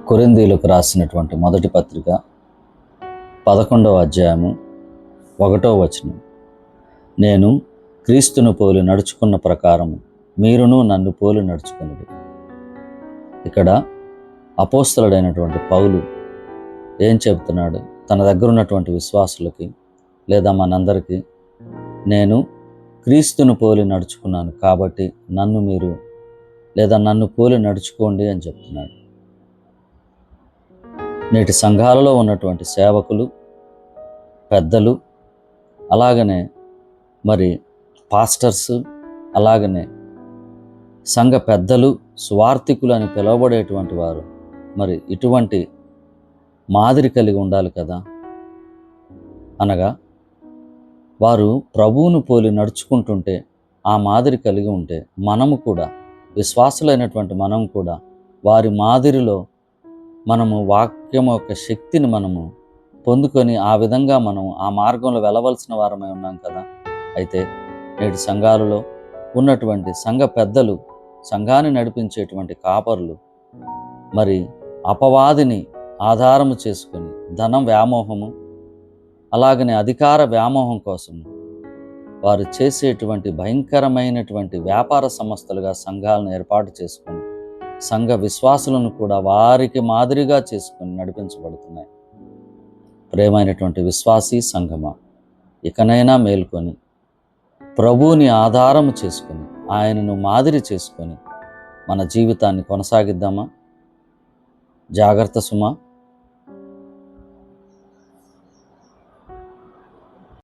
కొరింథీయులకు రాసినటువంటి మొదటి పత్రిక 11వ అధ్యాయము 1వ వచనం. నేను క్రీస్తును పోలి నడుచుకున్న ప్రకారము మీరును నన్ను పోలి నడుచుకునుడి. ఇక్కడ అపోస్తలుడైనటువంటి పౌలు ఏం చెబుతున్నాడు? తన దగ్గర ఉన్నటువంటి విశ్వాసులకి లేదా మనందరికీ, నేను క్రీస్తును పోలి నడుచుకున్నాను కాబట్టి నన్ను మీరు లేదా నన్ను పోలి నడుచుకోండి అని చెప్తున్నాడు. నేటి సంఘాలలో ఉన్నటువంటి సేవకులు, పెద్దలు, అలాగనే మరి పాస్టర్స్, అలాగనే సంఘ పెద్దలు, సువార్థికులు అని పిలువబడేటువంటి వారు మరి ఇటువంటి మాదిరి కలిగి ఉండాలి కదా. అనగా వారు ప్రభువును పోలి నడుచుకుంటుంటే, ఆ మాదిరి కలిగి ఉంటే మనము కూడా, విశ్వాసులైనటువంటి మనం కూడా వారి మాదిరిలో మనము వాక్యం యొక్క శక్తిని మనము పొందుకొని ఆ విధంగా మనం ఆ మార్గంలో వెళ్ళవలసిన వారమై ఉన్నాం కదా. అయితే నేటి సంఘాలలో ఉన్నటువంటి సంఘ పెద్దలు, సంఘాన్ని నడిపించేటువంటి కాపరులు మరి అపవాదిని ఆధారము చేసుకొని ధనం వ్యామోహము, అలాగనే అధికార వ్యామోహం కోసం వారు చేసేటువంటి భయంకరమైనటువంటి వ్యాపార సంస్థలుగా సంఘాలను ఏర్పాటు చేసుకొని సంఘ విశ్వాసులను కూడా వారికి మాదిరిగా చేసుకొని నడిపించబడుతున్నాయి. ప్రేమైనటువంటి విశ్వాసీ సంఘమా, ఇకనైనా మేల్కొని ప్రభువుని ఆధారము చేసుకొని ఆయనను మాదిరి చేసుకొని మన జీవితాన్ని కొనసాగిద్దామా? జాగ్రత్త సుమా.